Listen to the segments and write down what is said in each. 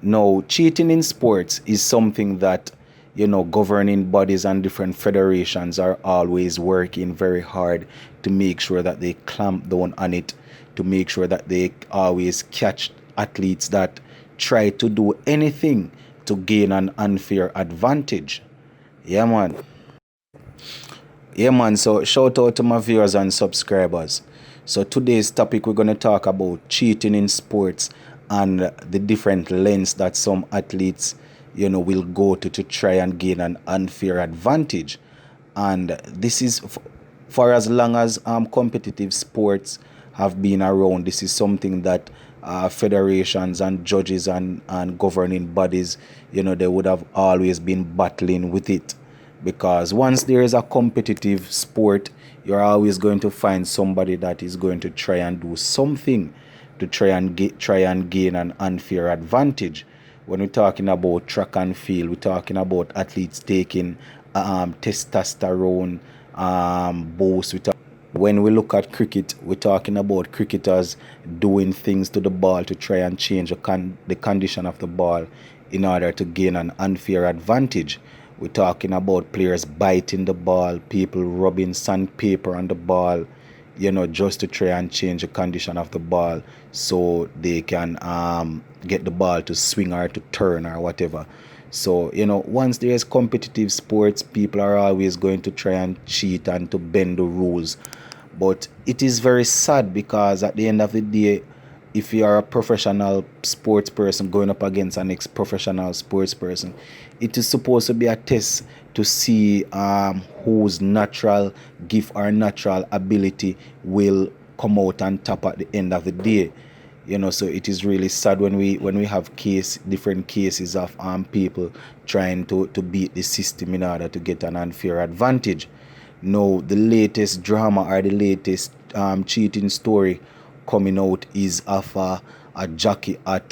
Now, cheating in sports is something that, governing bodies and different federations are always working very hard to make sure that they clamp down on it, to make sure that they always catch athletes that try to do anything to gain an unfair advantage. Yeah, man. Yeah, man. So, shout out to my viewers and subscribers. So, today's topic, we're going to talk about cheating in sports and the different lengths that some athletes, will go to try and gain an unfair advantage. And this is for as long as competitive sports have been around. This is something that federations and judges and governing bodies, they would have always been battling with it, because once there is a competitive sport, you're always going to find somebody that is going to try and do something to try and gain an unfair advantage. When we're talking about track and field, we're talking about athletes taking testosterone boosts. When we look at cricket, we're talking about cricketers doing things to the ball to try and change the condition of the ball in order to gain an unfair advantage. We're talking about players biting the ball, people rubbing sandpaper on the ball, just to try and change the condition of the ball so they can get the ball to swing or to turn or whatever. So, once there's competitive sports, people are always going to try and cheat and to bend the rules. But it is very sad, because at the end of the day, if you are a professional sports person going up against an ex-professional sports person, it is supposed to be a test to see whose natural gift or natural ability will come out on top at the end of the day. So it is really sad when we have different cases of people trying to beat the system in order to get an unfair advantage. Now, the latest drama or the latest cheating story coming out is of a jockey at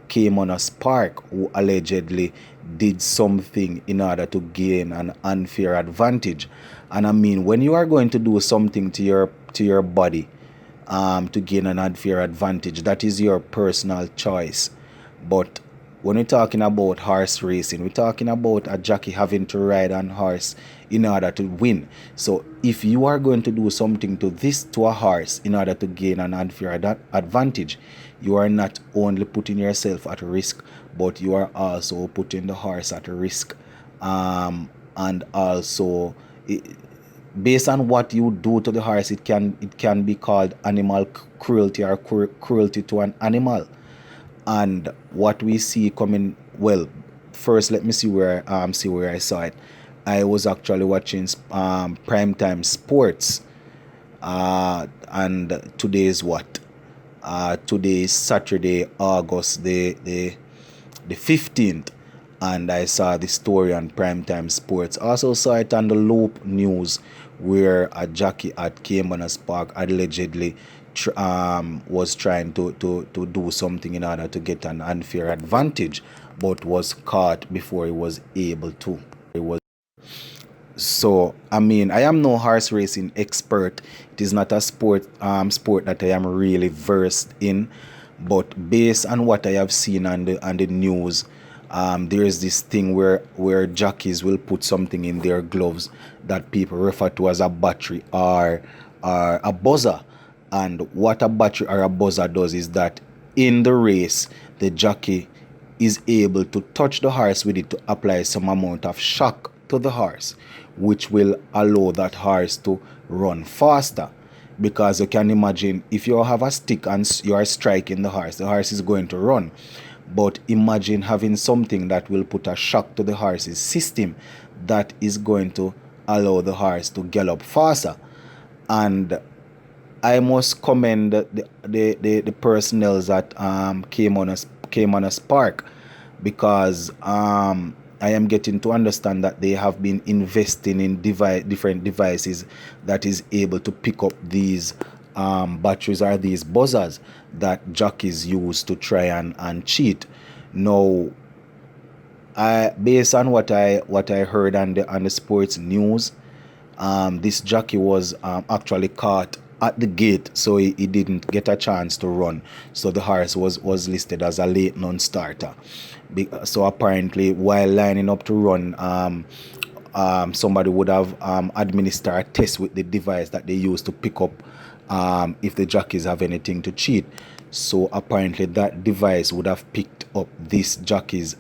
Caymanas Park who allegedly did something in order to gain an unfair advantage. And I mean, when you are going to do something to your body to gain an unfair advantage, that is your personal choice. But when we're talking about horse racing, we're talking about a jockey having to ride on horse in order to win. So if you are going to do something to a horse in order to gain an unfair advantage, you are not only putting yourself at risk, but you are also putting the horse at risk. And also, based on what you do to the horse, it can be called animal cruelty or cruelty to an animal. And what we see coming, well, first let me see where I saw it. I was actually watching primetime sports, and today is what? Today is Saturday, August the 15th, and I saw the story on primetime sports. Also saw it on the Loop News, where a jockey at Caymanas Park allegedly was trying to do something in order to get an unfair advantage, but was caught before he was able to. So, I mean, I am no horse racing expert. It is not a sport that I am really versed in. But based on what I have seen on the news, there is this thing where jockeys will put something in their gloves that people refer to as a battery or a buzzer. And what a battery or a buzzer does is that in the race, the jockey is able to touch the horse with it to apply some amount of shock to the horse, which will allow that horse to run faster. Because you can imagine, if you have a stick and you are striking the horse is going to run. But imagine having something that will put a shock to the horse's system that is going to allow the horse to gallop faster. And I must commend the personnel that came on us Park, because I am getting to understand that they have been investing in different devices that is able to pick up these batteries or these buzzers that jockeys use to try and cheat. Now, based on what I heard on the sports news, this jockey was actually caught at the gate, so he didn't get a chance to run. So the horse was listed as a late non-starter. So apparently, while lining up to run, somebody would have administered a test with the device that they use to pick up if the jockeys have anything to cheat. So apparently, that device would have picked up this jockey's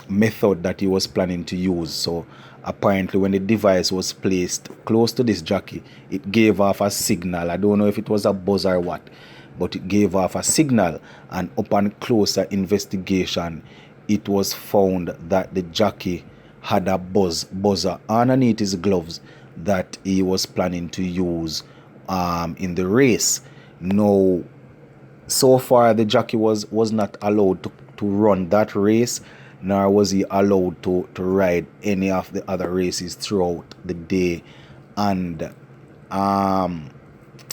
method that he was planning to use. So apparently, when the device was placed close to this jockey, it gave off a signal. I don't know if it was a buzz or what, but it gave off a signal. And upon closer investigation, it was found that the jockey had a buzzer underneath his gloves that he was planning to use in the race. No, so far the jockey was not allowed to run that race, nor was he allowed to ride any of the other races throughout the day. And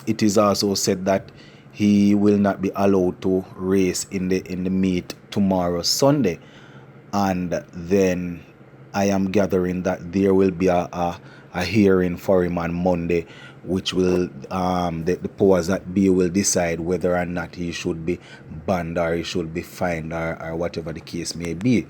it is also said that he will not be allowed to race in the meet tomorrow, Sunday. And then I am gathering that there will be a hearing for him on Monday, which will the powers that be will decide whether or not he should be banned or he should be fined or whatever the case may be.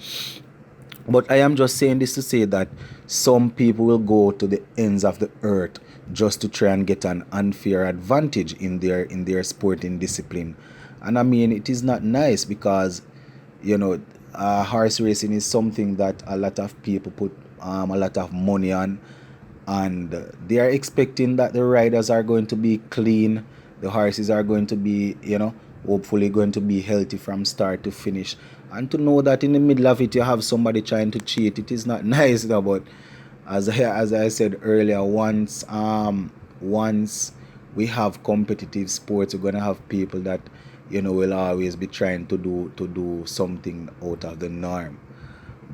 But I am just saying this to say that some people will go to the ends of the earth just to try and get an unfair advantage in their sporting discipline. And I mean, it is not nice because, you know, horse racing is something that a lot of people put a lot of money on, and they are expecting that the riders are going to be clean, the horses are going to be, hopefully going to be healthy from start to finish. And to know that in the middle of it you have somebody trying to cheat, it is not nice. But as I said earlier, once we have competitive sports, we're gonna have people that will always be trying to do something out of the norm.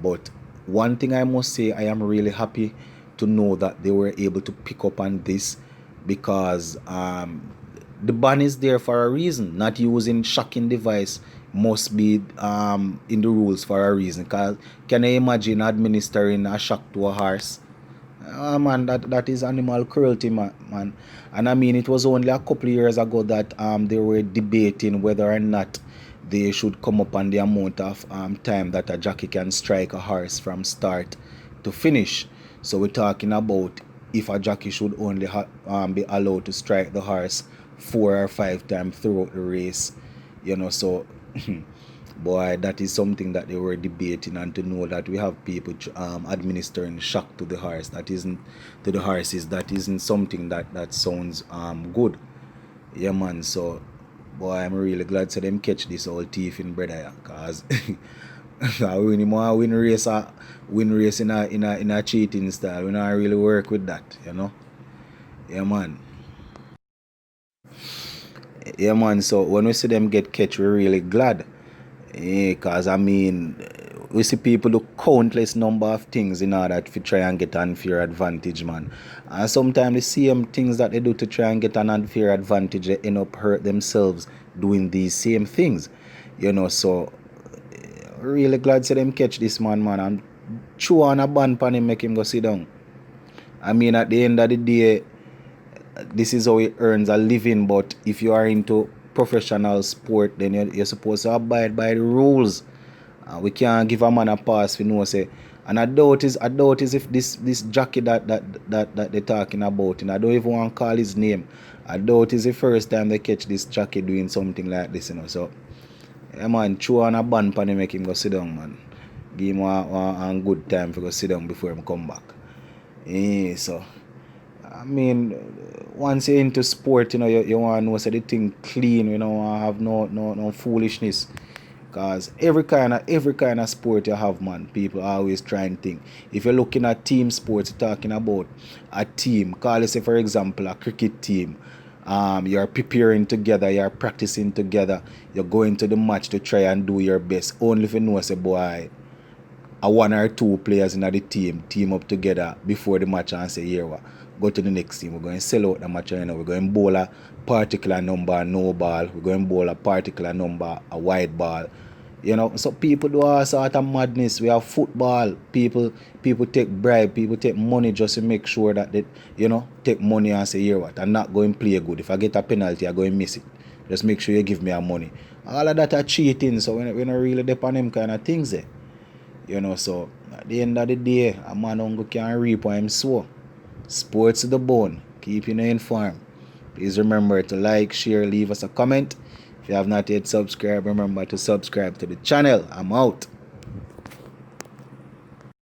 But one thing I must say, I am really happy to know that they were able to pick up on this, because the ban is there for a reason. Not using shocking device must be in the rules for a reason. Cause can you imagine administering a shock to a horse? Man, that is animal cruelty, man. And I mean, it was only a couple of years ago that they were debating whether or not they should come up on the amount of time that a jockey can strike a horse from start to finish. So we're talking about if a jockey should only be allowed to strike the horse 4 or 5 times throughout the race. So boy, that is something that they were debating. And to know that we have people administering shock to the horse, that isn't to the horses, that isn't something that sounds good. Yeah, man. So boy, I'm really glad to them catch this old thief in brother, cause I win race in a cheating style. We not really work with that. Yeah, man. Yeah, man. So when we see them get catch, we're really glad. Because I mean, we see people do countless number of things in order to try and get unfair advantage, man. And sometimes the same things that they do to try and get an unfair advantage, they end up hurt themselves doing these same things. So really glad to them catch this man, and chew on a band pan him, make him go sit down. I mean, at the end of the day, this is how he earns a living. But if you are into professional sport, then you're supposed to abide by the rules. We can't give a man a pass for no say. And I doubt is if this jockey that they're talking about, and I don't even want to call his name. I doubt is the first time they catch this jockey doing something like this, So yeah, man, chew on a band pan and make him go sit down, man. Give him a good time to go sit down before him come back. So I mean, once you're into sport, you want to know so the thing clean, have no foolishness. Cause every kind of sport you have, man, people always try and think. If you're looking at team sports, you're talking about a team. Call it, say, for example, a cricket team. You're preparing together, you're practicing together, you're going to the match to try and do your best. Only if you know, say, boy, a one or two players in the team up together before the match and say, here, go to the next team. We're going to sell out the match. We're going to bowl a particular number, no ball. We're going to bowl a particular number, a wide ball. You know, so people do all sort of madness. We have football. People take bribe. People take money just to make sure that they, take money and say, here what, I'm not going to play good. If I get a penalty, I'm going to miss it. Just make sure you give me a money. All of that are cheating. So we not really depend on them kind of things. So at the end of the day, a man hungry can reap what him sow. Sports to the bone. Keep you informed. Please remember to like, share, leave us a comment. If you have not yet subscribed, remember to subscribe to the channel. I'm out.